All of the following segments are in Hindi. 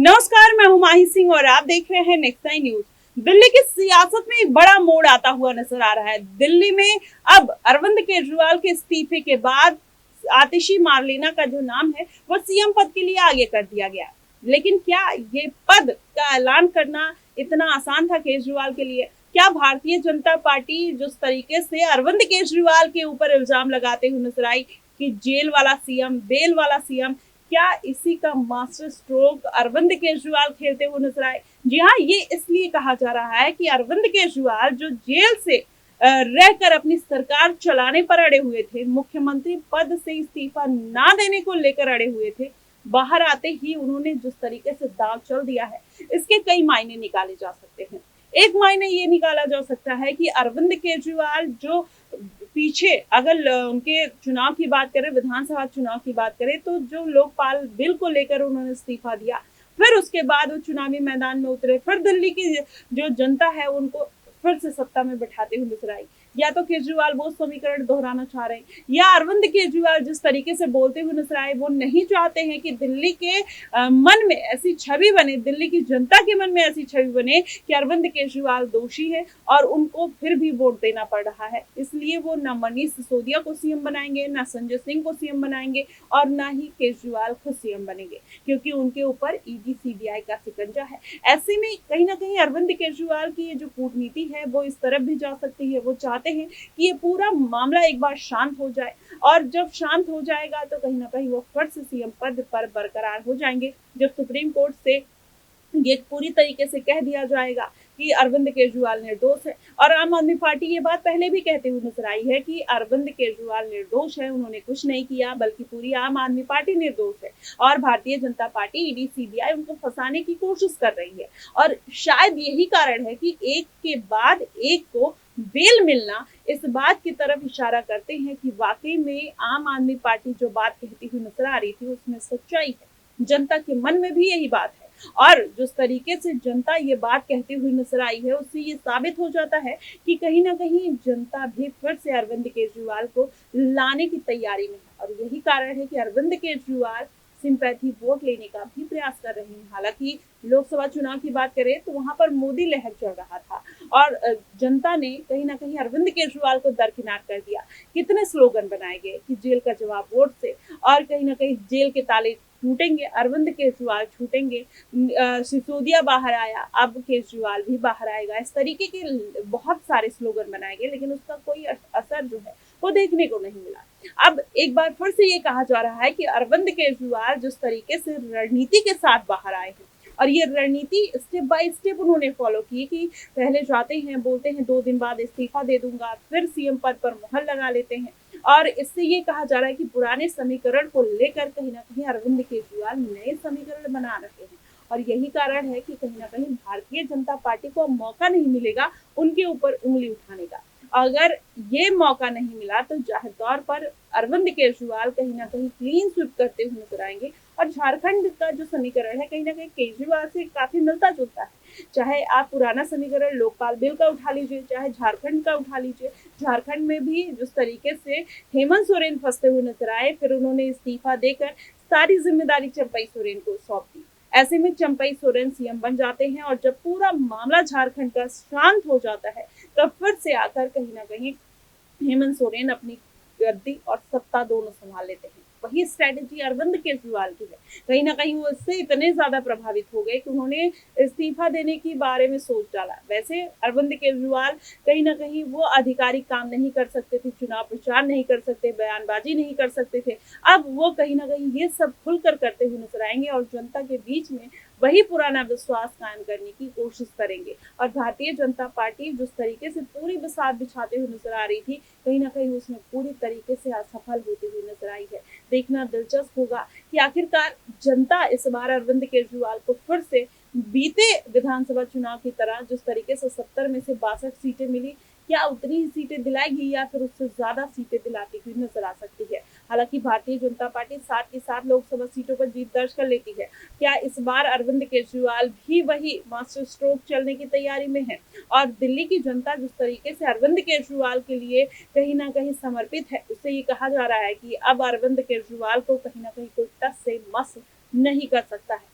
नमस्कार, मैं हूं माही सिंह और आप देख रहे हैं नेक्स्ट टाइम न्यूज। दिल्ली की सियासत में एक बड़ा मोड़ आता हुआ नजर आ रहा है। दिल्ली में अब अरविंद केजरीवाल के इस्तीफे के बाद आतिशी मार्लेना का जो नाम है वो सीएम पद के लिए आगे कर दिया गया। लेकिन क्या ये पद का ऐलान करना इतना आसान था केजरीवाल के लिए? क्या भारतीय जनता पार्टी जिस तरीके से अरविंद केजरीवाल के ऊपर इल्जाम लगाते हुए नजर आई कि जेल वाला सीएम, बेल वाला सीएम, क्या इसी का मास्टर स्ट्रोक अरविंद केजरीवाल खेलते हुए नजर आए? जी हाँ, ये इसलिए कहा जा रहा है कि अरविंद केजरीवाल जो जेल से रहकर अपनी सरकार चलाने पर अड़े हुए थे, मुख्यमंत्री पद से इस्तीफा ना देने को लेकर अड़े हुए थे, बाहर आते ही उन्होंने जिस तरीके से दाव चल दिया है, इसके कई मायने निकाले जा सकते हैं। एक मायने ये निकाला जा सकता है कि अरविंद केजरीवाल जो पीछे अगर उनके चुनाव की बात करें, विधानसभा चुनाव की बात करें, तो जो लोकपाल बिल को लेकर उन्होंने इस्तीफा दिया, फिर उसके बाद वो चुनावी मैदान में उतरे, फिर दिल्ली की जो जनता है उनको फिर से सत्ता में बैठाते हुए नजर आई। या तो केजरीवाल वो समीकरण दोहराना चाह रहे हैं, या अरविंद केजरीवाल जिस तरीके से बोलते हुए नजर आए वो नहीं चाहते हैं कि दिल्ली के मन में ऐसी छवि बने, दिल्ली की जनता के मन में ऐसी छवि बने कि अरविंद केजरीवाल दोषी है और उनको फिर भी वोट देना पड़ रहा है। इसलिए वो न मनीष सिसोदिया को सीएम बनाएंगे, न संजय सिंह को सीएम बनाएंगे और न ही केजरीवाल खुद सीएम बनेंगे, क्योंकि उनके ऊपर ईडी सीबीआई का शिकंजा है। ऐसे में कहीं ना कहीं अरविंद केजरीवाल की ये जो कूटनीति है वो इस तरफ भी जा सकती है। वो चाहते हैं कि ये पूरा मामला एक बार शांत हो जाए, और जब शांत हो जाएगा तो कहीं ना कहीं वो फिर से सीएम पद पर बरकरार हो जाएंगे, जब सुप्रीम कोर्ट से ये पूरी तरीके से कह दिया जाएगा कि अरविंद केजरीवाल निर्दोष है। और आम आदमी पार्टी ये बात पहले भी कहते हुए नजर आई है कि अरविंद केजरीवाल निर्दोष है, उन्होंने कुछ नहीं किया, बल्कि पूरी आम आदमी पार्टी निर्दोष है और Bharatiya Janata party, ED, CBI उनको फंसाने की कोशिश कर रही है। और शायद यही कारण है कि एक के बाद एक को बेल मिलना इस बात की तरफ इशारा करते हैं कि वाकई में आम आदमी पार्टी जो बात कहती हुई नजर आ रही थी उसमें सच्चाई है। जनता के मन में भी यही बात है, और जिस तरीके से जनता ये बात कहती हुई नजर आई है उससे ये साबित हो जाता है कि कहीं ना कहीं जनता भी फिर से अरविंद केजरीवाल को लाने की तैयारी में है। और यही कारण है कि अरविंद केजरीवाल सिंपैथी वोट लेने का भी प्रयास कर रहे हैं। हालांकि लोकसभा चुनाव की बात करें तो वहां पर मोदी लहर चल रहा था और जनता ने कहीं ना कहीं अरविंद केजरीवाल को दरकिनार कर दिया। कितने स्लोगन बनाए गए कि जेल का जवाब वोट से, और कहीं ना कहीं जेल के ताले छूटेंगे, अरविंद केजरीवाल छूटेंगे, सिसोदिया बाहर आया, अब केजरीवाल भी बाहर आएगा। इस तरीके के बहुत सारे स्लोगन बनाए गए, लेकिन उसका कोई असर जो है वो देखने को नहीं मिला। अब एक बार फिर से ये कहा जा रहा है कि अरविंद केजरीवाल जिस तरीके से रणनीति के साथ बाहर आए हैं, और ये रणनीति स्टेप बाय स्टेप उन्होंने फॉलो की कि पहले जाते हैं, बोलते हैं 2 दिन बाद इस्तीफा दे दूंगा, फिर सीएम पद पर मुहर लगा लेते हैं, और इससे ये कहा जा रहा है कि पुराने समीकरण को लेकर कहीं ना कहीं अरविंद केजरीवाल नए समीकरण बना रहे हैं। और यही कारण है कि कहीं ना कहीं भारतीय जनता पार्टी को मौका नहीं मिलेगा उनके ऊपर उंगली उठाने का। अगर ये मौका नहीं मिला तो जाहिर तौर पर अरविंद केजरीवाल कहीं ना कहीं क्लीन स्वीप करते हुए नजर आएंगे। और झारखंड का जो समीकरण है कहीं ना कहीं केजरीवाल से काफी मिलता जुलता है। चाहे आप पुराना समीकरण लोकपाल बिल का उठा लीजिए, चाहे झारखंड का उठा लीजिए, झारखंड में भी जिस तरीके से हेमंत सोरेन फंसते हुए नजर आए, फिर उन्होंने इस्तीफा देकर सारी जिम्मेदारी चंपई सोरेन को सौंप दी। ऐसे में चंपई सोरेन सीएम बन जाते हैं, और जब पूरा मामला झारखंड का शांत हो जाता है तब फिर से आकर कहीं ना कहीं हेमंत सोरेन अपनी गद्दी और सत्ता दोनों संभाल लेते हैं। वही स्ट्रेटेजी अरविंद केजरीवाल की है। कहीं ना कहीं वो इससे इतने ज्यादा प्रभावित हो गए कि उन्होंने इस्तीफा देने के बारे में सोच डाला। वैसे अरविंद केजरीवाल कहीं ना कहीं वो आधिकारिक काम नहीं कर सकते थे, चुनाव प्रचार नहीं कर सकते, बयानबाजी नहीं कर सकते थे। अब वो कहीं ना कहीं ये सब खुलकर करते हुए नजर आएंगे और जनता के बीच में वही पुराना विश्वास कायम करने की कोशिश करेंगे। और भारतीय जनता पार्टी जिस तरीके से पूरी बिसात बिछाते हुए नजर आ रही थी, कहीं ना कहीं उसमें पूरी तरीके से असफल होती हुई नजर आई है। देखना दिलचस्प होगा कि आखिरकार जनता इस बार अरविंद केजरीवाल को फिर से बीते विधानसभा चुनाव की तरह जिस तरीके से 70 में से 62 सीटें मिली, क्या उतनी ही सीटें दिलाएगी या फिर उससे ज्यादा सीटें दिलाती हुई नजर आ सकती है। हालांकि भारतीय जनता पार्टी 7 की 7 लोकसभा सीटों पर जीत दर्ज कर लेती है। क्या इस बार अरविंद केजरीवाल भी वही मास्टर स्ट्रोक चलने की तैयारी में है? और दिल्ली की जनता जिस तरीके से अरविंद केजरीवाल के लिए कहीं ना कहीं समर्पित है, उससे ये कहा जा रहा है कि अब अरविंद केजरीवाल को कहीं ना कहीं कोई टस से मस नहीं कर सकता है।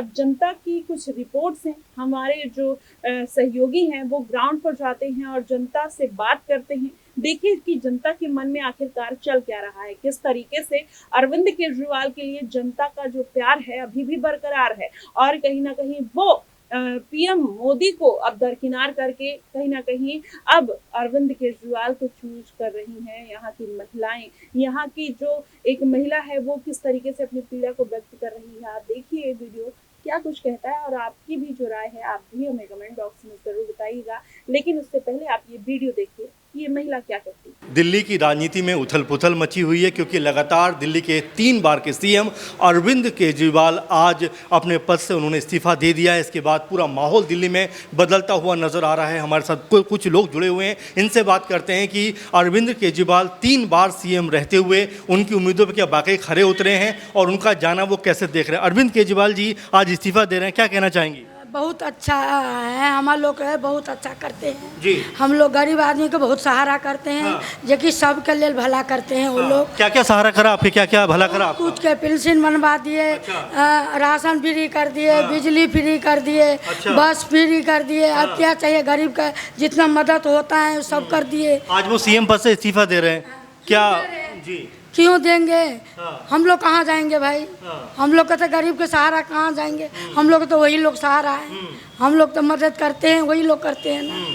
जनता की कुछ रिपोर्ट्स हैं, हमारे जो सहयोगी हैं वो ग्राउंड पर जाते हैं और जनता से बात करते हैं। देखिए कि जनता के मन में आखिरकार चल क्या रहा है, किस तरीके से अरविंद केजरीवाल के लिए जनता का जो प्यार है अभी भी बरकरार है और कहीं ना कहीं वो पीएम मोदी को अब दरकिनार करके कहीं ना कहीं अब अरविंद केजरीवाल को चूज कर रही हैं यहाँ की महिलाएं। यहाँ की जो एक महिला है वो किस तरीके से अपनी पीड़ा को व्यक्त कर रही है। आप देखिए ये वीडियो क्या कुछ कहता है और आपकी भी जो राय है आप भी हमें कमेंट बॉक्स में जरूर बताइएगा। लेकिन उससे पहले आप ये वीडियो देखिए, ये महिला क्या कहती है। दिल्ली की राजनीति में उथल पुथल मची हुई है क्योंकि लगातार दिल्ली के 3 बार के सीएम अरविंद केजरीवाल आज अपने पद से उन्होंने इस्तीफा दे दिया है। इसके बाद पूरा माहौल दिल्ली में बदलता हुआ नजर आ रहा है। हमारे साथ कुछ लोग जुड़े हुए हैं, इनसे बात करते हैं कि अरविंद केजरीवाल 3 बार सीएम रहते हुए उनकी उम्मीदों पर क्या वाकई खरे उतरे हैं और उनका जाना वो कैसे देख रहे हैं। अरविंद केजरीवाल जी आज इस्तीफा दे रहे हैं, क्या कहना चाहेंगी। बहुत अच्छा है, हमारे लोग है बहुत अच्छा करते हैं जी। हम लोग गरीब आदमी को बहुत सहारा करते हैं। हाँ। जो कि सबके लिए भला करते हैं वो लोग। क्या क्या सहारा करा आपके, क्या क्या भला करा आपका? कुछ के पेंशन बनवा दिए। अच्छा। राशन फ्री कर दिए। हाँ। बिजली फ्री कर दिए। अच्छा। बस फ्री कर दिए। हाँ। अब क्या चाहिए, गरीब का जितना मदद होता है सब कर दिए। आज वो सीएम पद से इस्तीफा दे रहे हैं, क्या जी क्यों देंगे? हाँ। हम लोग कहाँ जाएंगे भाई? हाँ। हम लोग कहते गरीब के सहारा कहाँ जाएंगे? हम लोग तो वही लोग सहारा है। हम लोग तो मदद करते हैं, वही लोग करते हैं ना।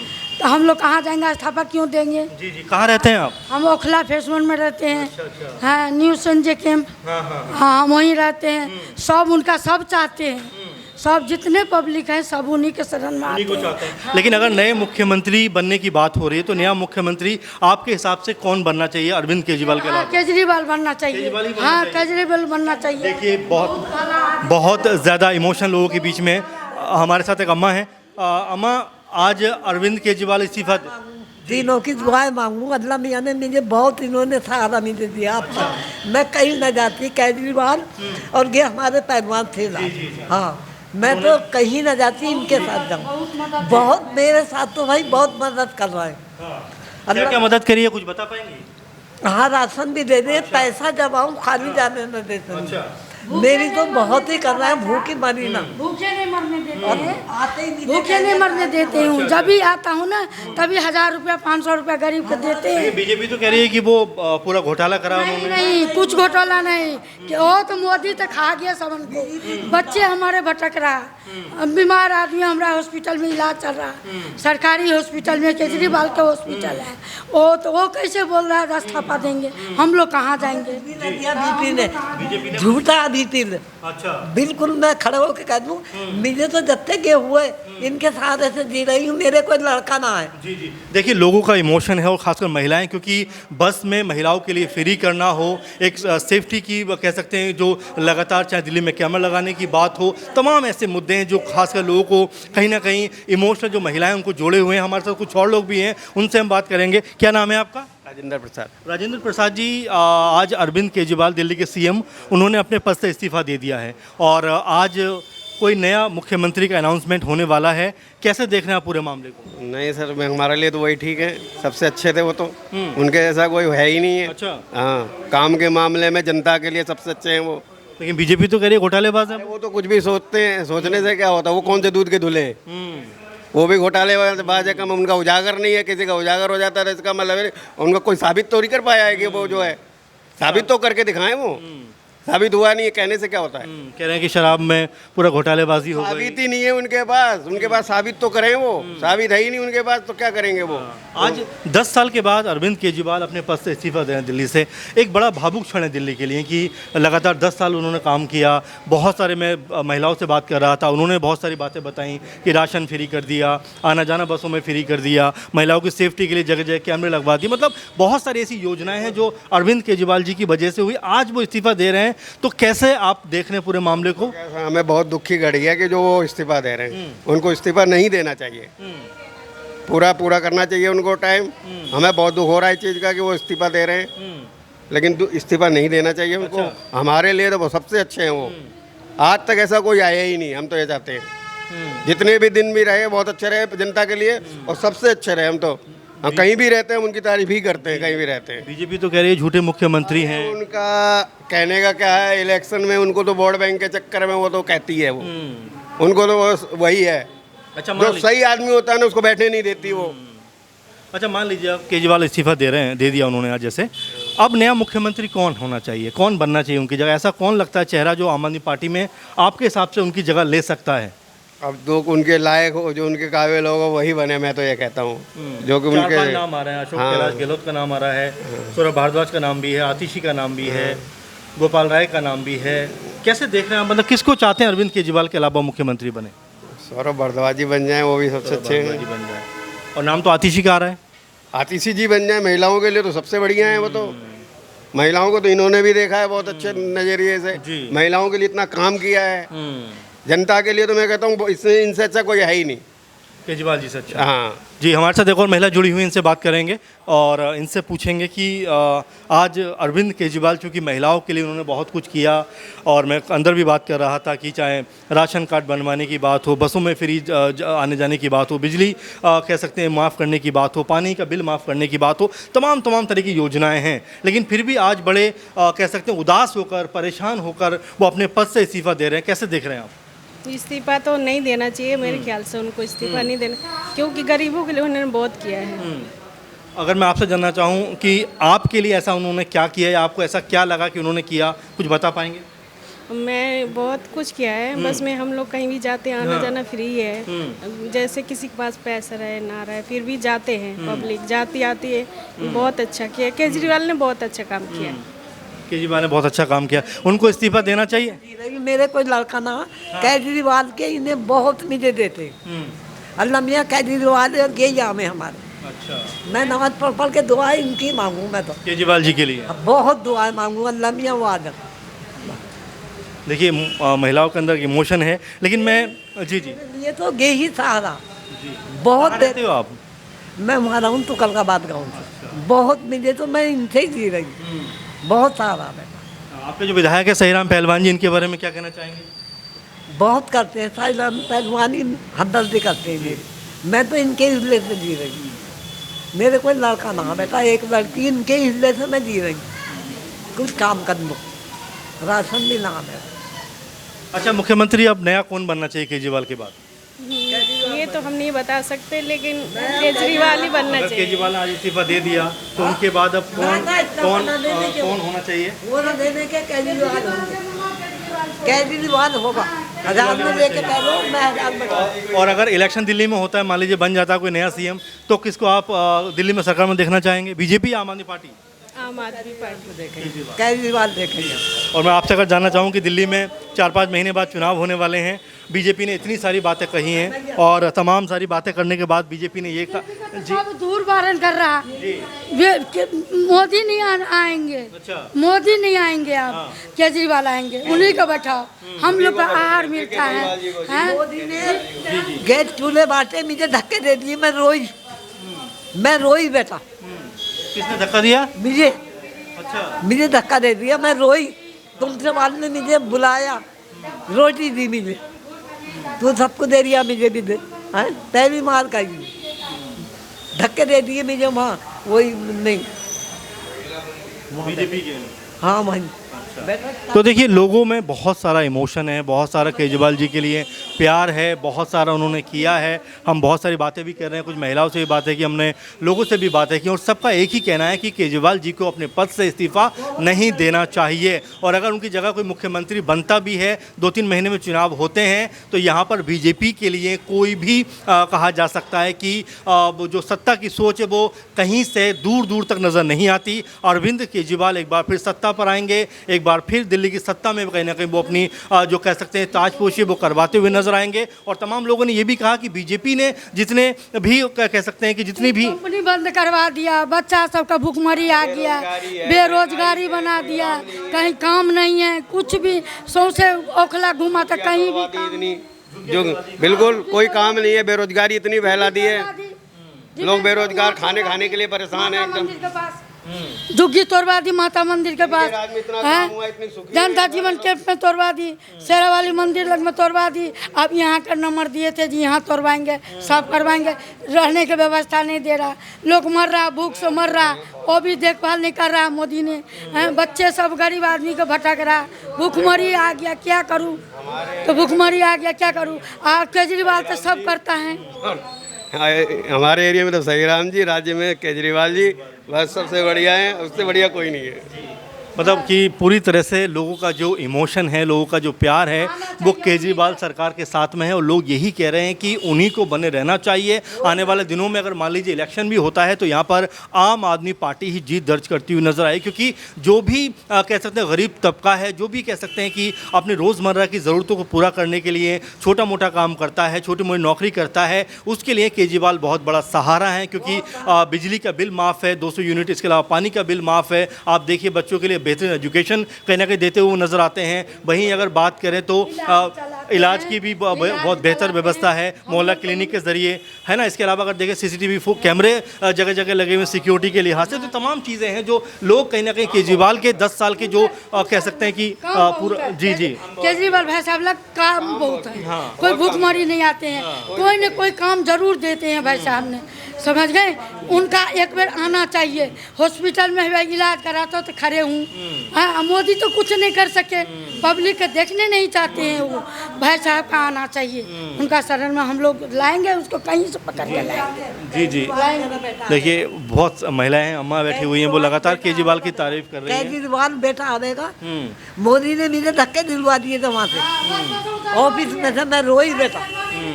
तो हम लोग कहाँ जाएंगे, इस्तीफा क्यों देंगे? जी जी। कहाँ रहते हैं आप? हम ओखला फेस 1 में रहते हैं। अच्छा। हाँ, न्यू संजय कैंप। हाँ हम वहीं रहते हैं। सब उनका सब चाहते हैं, सब जितने पब्लिक हैं सब उन्हीं के शरण में आते हैं। लेकिन अगर नए मुख्यमंत्री बनने की बात हो रही है तो नया मुख्यमंत्री आपके हिसाब से कौन बनना चाहिए अरविंद केजरीवाल के अलावा? केजरीवाल बनना चाहिए। हाँ केजरीवाल बनना चाहिए। देखिए बहुत ज़्यादा इमोशन लोगों के बीच में। हमारे साथ एक अम्मा है। अम्मा, आज अरविंद केजरीवाल इस्तीफा तीनों की दुआएं मांगू। अल्लाह मियाँ ने मुझे बहुत इन्होंने सहारा मुझे दिया। आपका मैं कहीं न जाती, केजरीवाल और ये हमारे पहलवान थे। हाँ मैं तो कहीं न जाती, इनके साथ जाऊँ। बहुत मेरे साथ तो भाई बहुत मदद कर रहे हैं। क्या क्या मदद करिए, कुछ बता पाएंगे? हाँ राशन भी दे दे। अच्छा। पैसा जब आऊँ खाली जाने न देते। अच्छा। मेरी तो बहुत ही कर रहा है, भूखी मरी ना। भूखे नहीं मरने देते हैं, आते ही भूखे नहीं मरने देते हूँ। जब भी आता हूँ ना तभी 1000 रुपया 500 रुपया गरीब को देते हैं। बीजेपी तो कह रही है कि वो पूरा घोटाला करा उन्होंने। नहीं कुछ घोटाला नहीं कि वो तो मोदी तो खा गया सबन को। बच्चे हमारे भटक रहा, बीमार आदमी हमारा हॉस्पिटल में इलाज चल रहा, सरकारी हॉस्पिटल में, केजरीवाल का हॉस्पिटल है। वो कैसे बोल रहा है इस्तीफा देंगे? हम लोग कहाँ जाएंगे? झूठा अच्छा बिल्कुल मैं खड़े होकर कह दूं, मुझे तो जब तक ये हुए इनके साथ ऐसे जी रही हूँ, मेरे कोई लड़का ना है। जी जी। देखिए लोगों का इमोशन है और खासकर महिलाएं, क्योंकि बस में महिलाओं के लिए फ्री करना हो, एक सेफ्टी की कह सकते हैं, जो लगातार चाहे दिल्ली में कैमरा लगाने की बात हो, तमाम ऐसे मुद्दे हैं जो खासकर लोगों को कहीं ना कहीं इमोशनल जो महिलाएं उनको जोड़े हुए हैं। हमारे साथ कुछ और लोग भी हैं, उनसे हम बात करेंगे। क्या नाम है आपका? राजेंद्र प्रसाद। राजेंद्र प्रसाद जी, आज अरविंद केजरीवाल दिल्ली के सीएम, उन्होंने अपने पद से इस्तीफा दे दिया है और आज कोई नया मुख्यमंत्री का अनाउंसमेंट होने वाला है। कैसे देख रहे हैं आप पूरे मामले को? नहीं सर, हमारे लिए तो वही ठीक है, सबसे अच्छे थे वो तो। उनके जैसा कोई है ही नहीं है। अच्छा। हाँ, काम के मामले में जनता के लिए सबसे अच्छे हैं वो। लेकिन बीजेपी तो कह रही है घोटालेबाज है। वो तो कुछ भी सोचते हैं, सोचने से क्या होता है? वो कौन से दूध के धुले हैं? वो भी घोटालेबाज है। कम उनका उजागर नहीं है, किसी का उजागर हो जाता है इसका मतलब उनका कोई साबित तो नहीं कर पाया है कि वो जो है साबित तो करके दिखाएं। वो साबित हुआ नहीं है, कहने से क्या होता है? कह रहे हैं कि शराब में पूरा घोटालेबाजी हो गई। साबित ही नहीं है उनके पास साबित तो करें। वो साबित है ही नहीं उनके पास, तो क्या करेंगे वो? आज 10 साल के बाद अरविंद केजरीवाल अपने पद से इस्तीफा दे रहे हैं दिल्ली से। एक बड़ा भावुक क्षण है दिल्ली के लिए कि लगातार 10 साल उन्होंने काम किया। बहुत सारे, मैं महिलाओं से बात कर रहा था, उन्होंने बहुत सारी बातें बताई कि राशन फ्री कर दिया, आना जाना बसों में फ्री कर दिया, महिलाओं की सेफ्टी के लिए जगह जगह कैमरे लगवा दिए। मतलब बहुत सारी ऐसी योजनाएं हैं जो अरविंद केजरीवाल जी की वजह से हुई। आज वो इस्तीफा दे रहे हैं, तो कैसे आप देख रहे हैं पूरे मामले को? हमें बहुत दुख की घड़ी है कि जो वो इस्तीफा दे रहे हैं, उनको इस्तीफा नहीं देना चाहिए। पूरा करना चाहिए उनको टाइम। हमें बहुत दुख हो रहा है इस चीज़ का कि वो इस्तीफा दे रहे हैं, लेकिन इस्तीफा नहीं देना चाहिए उनको। अच्छा। हमारे लिए तो वो सबसे अच्छे हैं वो। आज तक ऐसा कोई आया ही नहीं। हम तो ये चाहते हैं जितने भी दिन भी रहे बहुत अच्छे रहे जनता के लिए और सबसे अच्छे रहे हम तो। हम कहीं भी रहते हैं उनकी तारीफ ही करते हैं, कहीं भी रहते हैं। बीजेपी तो कह रही है झूठे मुख्यमंत्री हैं। उनका कहने का क्या है, इलेक्शन में उनको तो वोट बैंक के चक्कर में वो तो कहती है, वो उनको तो वही है। अच्छा जो सही आदमी होता है ना उसको बैठने नहीं देती वो। अच्छा मान लीजिए अब केजरीवाल इस्तीफा दे दिया उन्होंने आज, जैसे अब नया मुख्यमंत्री कौन होना चाहिए, कौन बनना चाहिए उनकी जगह? ऐसा कौन लगता है चेहरा जो आम आदमी पार्टी में आपके हिसाब से उनकी जगह ले सकता है? अब जो उनके लायक हो, जो उनके काबिल होगा वही बने, मैं तो ये कहता हूँ। जो कि चार उनके पांच नाम आ रहे हैं, अशोक कैलाश गहलोत का नाम आ रहा है, सौरभ भारद्वाज का नाम भी है, आतिशी का नाम भी है, गोपाल राय का नाम भी है। कैसे देख रहे हैं आप, मतलब किसको चाहते हैं अरविंद केजरीवाल के अलावा मुख्यमंत्री बने? सौरभ भारद्वाज जी बन जाए वो भी सबसे अच्छे हैं। बन जाए। और नाम तो आतिशी का आ रहा है। आतिशी जी बन जाए महिलाओं के लिए तो सबसे बढ़िया है वो तो। महिलाओं को तो इन्होंने भी देखा है बहुत अच्छे नज़रिए से, महिलाओं के लिए इतना काम किया है, जनता के लिए तो मैं कहता हूँ इससे इनसे अच्छा कोई है ही नहीं, केजरीवाल जी से अच्छा। हाँ जी, हमारे साथ एक और महिला जुड़ी हुई, इनसे बात करेंगे और इनसे पूछेंगे कि आज अरविंद केजरीवाल चूँकि महिलाओं के लिए उन्होंने बहुत कुछ किया, और मैं अंदर भी बात कर रहा था कि चाहे राशन कार्ड बनवाने की बात हो, बसों में फ्री आने जाने की बात हो, बिजली कह सकते हैं माफ़ करने की बात हो, पानी का बिल माफ़ करने की बात हो, तमाम तरह की योजनाएँ हैं, लेकिन फिर भी आज बड़े कह सकते हैं उदास होकर, परेशान होकर वो अपने पद से इस्तीफा दे रहे हैं। कैसे देख रहे हैं आप? इस्तीफा तो नहीं देना चाहिए मेरे ख्याल से, उनको इस्तीफा नहीं देना, क्योंकि गरीबों के लिए उन्होंने बहुत किया है। अगर मैं आपसे जानना चाहूँ कि आपके लिए ऐसा उन्होंने क्या किया है, आपको ऐसा क्या लगा कि उन्होंने किया, कुछ बता पाएंगे? मैं बहुत कुछ किया है, बस में हम लोग कहीं भी जाते हैं, आना जाना फ्री है। जैसे किसी के पास पैसा रहे ना रहे फिर भी जाते हैं, पब्लिक जाती आती है। बहुत अच्छा किया केजरीवाल ने, बहुत अच्छा काम किया। केजरीवाल ने बहुत अच्छा काम किया, उनको इस्तीफा देना चाहिए। मेरे कोई लड़का ना केजरीवाल के इन्हें बहुत मुझे देते, अल्लाह मियाँ केजरीवाल और ये जाम है हमारे। अच्छा, मैं नमाज पढ़ के दुआएं इनकी मांगू, मैं तो केजरीवाल जी के लिए बहुत दुआएं मांगू, अल्लाह मियाँ वाद। देखिए महिलाओं के अंदर इमोशन है, लेकिन मैं जी ये तो गे ही सहारा बहुत कहाँ रहते हो आप? मैं वहाँ हूँ तो कलकाबाद गाँव से, बहुत मिले तो मैं इनसे ही जी रही, बहुत सारा है। आपके जो विधायक है सहीराम पहलवान जी, इनके बारे में क्या कहना चाहेंगे? बहुत करते हैं सहीराम पहलवानी, हमदर्दी करते हैं मेरी, मैं तो इनके हिस्से से जी रही। मेरे कोई लड़का ना बेटा, एक लड़की, इनके हिस्से से मैं जी रही। कुछ काम कर दो, राशन भी ना है। अच्छा, मुख्यमंत्री अब नया कौन बनना चाहिए केजरीवाल के बाद? ये तो हम नहीं बता सकते, लेकिन केजरीवाल ही बनना अगर चाहिए। केजरीवाल आज इस्तीफा दे दिया तो उनके बाद अब कौन होना चाहिए? वो ना देने के केजरीवाल होगा, 1000 में लेके कह लो, मैं 1000 में। और अगर इलेक्शन दिल्ली में होता है, मान लीजिए बन जाता है कोई नया सीएम, तो किसको आप दिल्ली में सरकार में देखना चाहेंगे? बीजेपी या आम आदमी पार्टी? आम आदमी पार्टी देखेंगे, केजरीवाल देखेंगे। और मैं आपसे अगर जानना चाहूँ कि दिल्ली में 4-5 महीने बाद चुनाव होने वाले हैं, बीजेपी ने इतनी सारी बातें कही हैं, और तमाम सारी बातें करने के बाद बीजेपी ने ये कहा जी। सब दूर बारन कर रहा है, मोदी नहीं आएंगे। अच्छा, मोदी नहीं आएंगे, अब केजरीवाल आएंगे, उन्हीं का बैठाओ, हम लोग का आहार मिलता है। मोदी ने गैस चूल्हे बांटे, मुझे धक्के दे दिए, मैं रोई बेटा। किसने धक्का दिया? मुझे अच्छा, मुझे धक्का दे दिया, मैं रोई। तुमसे बाद में मुझे बुलाया, रोटी दी मुझे, तू सबको दे दिया, मुझे भी दे। हैं, पहली मार खाई, धक्के दे दिए मुझे वहाँ, वही नहीं बीजेपी के। हाँ वहीं। तो देखिए लोगों में बहुत सारा इमोशन है, बहुत सारा केजरीवाल जी के लिए प्यार है, बहुत सारा उन्होंने किया है। हम बहुत सारी बातें भी कर रहे हैं, कुछ महिलाओं से भी बातें की हमने, लोगों से भी बातें की, और सबका एक ही कहना है कि केजरीवाल जी को अपने पद से इस्तीफा नहीं देना चाहिए। और अगर उनकी जगह कोई मुख्यमंत्री बनता भी है, 2-3 महीने में चुनाव होते हैं, तो यहाँ पर बीजेपी के लिए कोई भी कहा जा सकता है कि जो सत्ता की सोच है वो कहीं से दूर दूर तक नज़र नहीं आती। अरविंद केजरीवाल एक बार फिर सत्ता पर आएंगे, एक बार फिर दिल्ली की सत्ता में कहीं ना कहीं वो अपनी जो कह सकते हैं ताजपोशी वो करवाते हुए नजर आएंगे। और तमाम लोगों ने ये भी कहा कि बीजेपी ने जितने भी कह सकते हैं कि जितनी भी कंपनी बंद करवा दिया, बच्चा सबका भूखमरी आ गया, बेरोजगारी बना दिया, कहीं काम नहीं है, कुछ भी सौंसे ओखला घुमा था, कहीं भी इतनी जो बिल्कुल कोई काम नहीं है, बेरोजगारी इतनी फैला दी है, लोग बेरोजगार खाने के लिए परेशान है एकदम। झुग्गी तोड़वा दी माता मंदिर के पास, राज्य में इतना हैं? काम हुआ, इतनी सुखी जनता जीवन कैंप में तोड़वा दी, शेरा वाली मंदिर लग में तोड़वा दी। अब यहाँ का नंबर दिए थे जी यहाँ तोड़वाएंगे, साफ करवाएंगे। रहने की व्यवस्था नहीं दे रहा, लोग मर रहा, भूख से मर रहा, वो भी देखभाल नहीं कर रहा मोदी ने, हैं? बच्चे सब गरीब आदमी को भटक रहा, भूखमरी आ गया, क्या करूँ? तो भूखमरी आ गया, क्या करूँ? केजरीवाल तो सब करता है। हमारे एरिया में तो सही राम जी, राज्य में केजरीवाल जी बस सबसे बढ़िया है, उससे बढ़िया कोई नहीं है। मतलब कि पूरी तरह से लोगों का जो इमोशन है, लोगों का जो प्यार है, वो केजरीवाल सरकार के साथ में है और लोग यही कह रहे हैं कि उन्हीं को बने रहना चाहिए। आने वाले दिनों में अगर मान लीजिए इलेक्शन भी होता है तो यहाँ पर आम आदमी पार्टी ही जीत दर्ज करती हुई नजर आई, क्योंकि जो भी कह सकते हैं गरीब तबका है, जो भी कह सकते हैं कि अपनी रोज़मर्रा की ज़रूरतों को पूरा करने के लिए छोटा मोटा काम करता है, छोटी मोटी नौकरी करता है, उसके लिए केजरीवाल बहुत बड़ा सहारा है। क्योंकि बिजली का बिल माफ़ है 200 यूनिट, इसके अलावा पानी का बिल माफ़ है। आप देखिए बच्चों के लिए बेहतरीन एजुकेशन कहीं ना कहीं देते हुए नजर आते हैं। वहीं अगर बात करें तो इलाज की भी बहुत बेहतर व्यवस्था है मोहल्ला क्लिनिक के जरिए, है ना। इसके अलावा अगर देखें CCTV कैमरे जगह जगह लगे हुए सिक्योरिटी के लिहाज से, तो तमाम चीज़ें हैं जो लोग कहीं ना कहीं केजरीवाल के 10 साल के जो कह सकते हैं कि पूरा जी केजरीवाल भाई साहब लोग काम बहुत है, कोई भूखमरी नहीं आते हैं, कोई न कोई काम जरूर देते हैं भाई साहब ने, समझ गए। उनका एक बार आना चाहिए, हॉस्पिटल में इलाज कराता तो खड़े हूँ। हाँ, मोदी तो कुछ नहीं कर सके, पब्लिक के देखने नहीं चाहते हैं। वो भाई साहब का आना चाहिए, उनका शरण में हम लोग लाएंगे, उसको कहीं से पकड़ के लाएंगे। जी देखिए बहुत महिलाएं हैं, अम्मा बैठी हुई हैं, वो लगातार केजरीवाल की तारीफ कर रही हैं। केजरीवाल बेटा आएगा, मोदी ने मुझे धक्के दिलवा दिए थे वहाँ से, ऑफिस में से मैं रोई बेटा,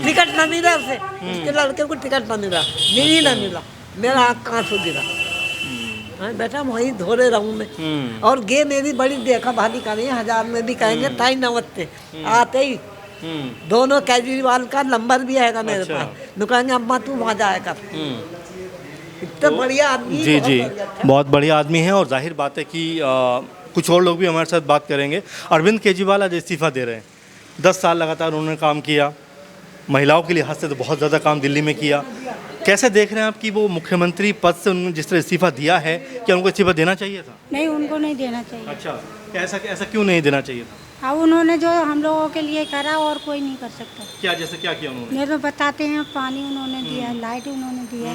टिकट ना मिला उसे, उसके लड़के को टिकट ना मिला, ना मिला, मेरा आँख कहाँ से गिरा। बेटा वहीं धोरे रहूँ मैं। और गे मेरी बड़ी देखा भाली करें, 1000 में भी कहेंगे ताई नवत्ते आते ही दोनों केजरीवाल का नंबर भी आएगा मेरे पास, तो कहेंगे अम्मा तू वहाँ जाया कर। इतना बढ़िया आदमी, जी बहुत बढ़िया आदमी है। और जाहिर बात है कि कुछ और लोग भी हमारे साथ बात करेंगे। अरविंद केजरीवाल आज इस्तीफा दे रहे हैं। 10 साल लगातार उन्होंने काम किया, महिलाओं के लिहाज से तो बहुत ज़्यादा काम दिल्ली में किया। कैसे देख रहे हैं आप कि वो मुख्यमंत्री पद से उन्होंने जिस तरह इस्तीफा दिया है, क्या उनको इस्तीफा देना चाहिए था? नहीं, उनको नहीं देना चाहिए। अच्छा, ऐसा क्यों नहीं देना चाहिए था? अब उन्होंने जो हम लोगों के लिए करा और कोई नहीं कर सकता। क्या जैसे क्या किया उन्होंने? ये तो बताते हैं, पानी उन्होंने दिया, लाइट उन्होंने दिया,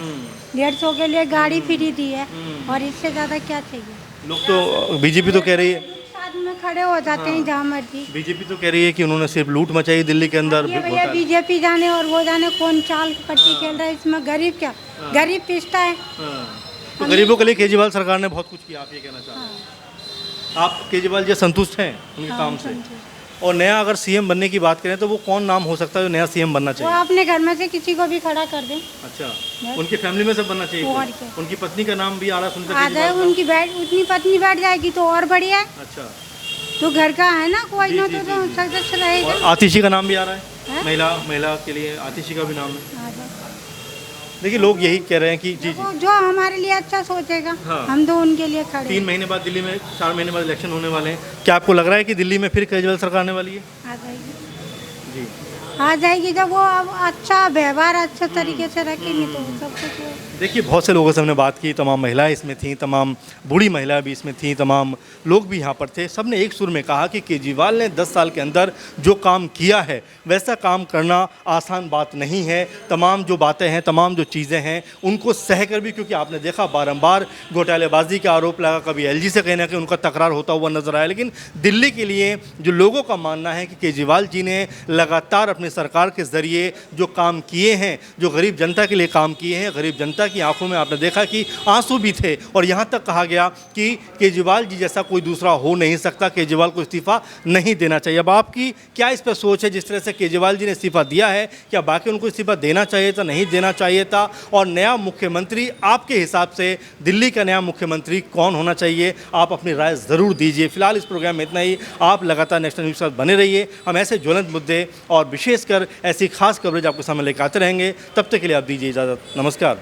150 के लिए गाड़ी फ्री दी है, और इससे ज़्यादा क्या चाहिए। लोग तो बीजेपी तो कह रही है, साथ में खड़े हो जाते हैं जहाँ मर्जी। बीजेपी तो कह रही है कि उन्होंने सिर्फ लूट मचाई दिल्ली के अंदर। ये भैया बीजेपी जाने और वो जाने कौन चाल पट्टी खेल रहा है इसमें। गरीब क्या, गरीब पिसता है। तो गरीबों के लिए केजरीवाल सरकार ने बहुत कुछ किया, आप ये कहना चाहते हैं? आप केजरीवाल जी संतुष्ट हैं उनके काम से? और नया अगर CM बनने की बात करें तो वो कौन नाम हो सकता है जो नया CM बनना वो चाहिए? अपने घर में से किसी को भी खड़ा कर दें। अच्छा, उनकी फैमिली में से बनना चाहिए और कोई? क्या? उनकी पत्नी का नाम भी आ रहा सुनते आ जाए, उनकी उतनी पत्नी बैठ जाएगी तो और बढ़िया है। अच्छा, तो घर का है ना, कोई ना तो सदस्य रहेगा। और आतिशी का नाम भी आ रहा है? है, महिला के लिए आतिशी का भी नाम है। आ जाए। देखिए लोग यही कह रहे हैं कि जी वो जो हमारे लिए अच्छा सोचेगा, हाँ। हम तो उनके लिए खड़े 3 महीने बाद दिल्ली में 4 महीने बाद इलेक्शन होने वाले हैं। क्या आपको लग रहा है कि दिल्ली में फिर केजरीवाल सरकार आने वाली है? आ जाएगी, जी आ जाएगी। जब वो अब अच्छा व्यवहार अच्छे तरीके से रखेंगे तो सब कुछ हो। देखिए बहुत से लोगों से हमने बात की, तमाम महिलाएं इसमें थीं, तमाम बूढ़ी महिलाएं भी इसमें थीं, तमाम लोग भी यहाँ पर थे। सब ने एक सुर में कहा कि केजरीवाल ने 10 साल के अंदर जो काम किया है वैसा काम करना आसान बात नहीं है। तमाम जो बातें हैं, तमाम जो चीज़ें हैं, उनको सहकर भी, क्योंकि आपने देखा बारंबार घोटालेबाजी का आरोप लगा, कभी LG से कहीं ना कहीं उनका तकरार होता हुआ नजर आया। लेकिन दिल्ली के लिए जो लोगों का मानना है कि केजरीवाल जी ने लगातार अपनी सरकार के ज़रिए जो काम किए हैं, जो गरीब जनता के लिए काम किए हैं, गरीब जनता की आंखों में आपने देखा कि आंसू भी थे। और यहाँ तक कहा गया कि केजरीवाल जी जैसा कोई दूसरा हो नहीं सकता, केजरीवाल को इस्तीफा नहीं देना चाहिए। अब आपकी क्या इस पर सोच है? जिस तरह से केजरीवाल जी ने इस्तीफा दिया है, क्या बाकी उनको इस्तीफा देना चाहिए था, नहीं देना चाहिए था? और नया मुख्यमंत्री आपके हिसाब से दिल्ली का नया मुख्यमंत्री कौन होना चाहिए? आप अपनी राय ज़रूर दीजिए। फिलहाल इस प्रोग्राम में इतना ही। आप लगातार नेशनल न्यूज़ के साथ बने रहिए। हम ऐसे ज्वलंत मुद्दे और विशेषकर ऐसी खास कवरेज आपके सामने लेकर आते रहेंगे। तब तक के लिए आप दीजिए इजाज़त। नमस्कार।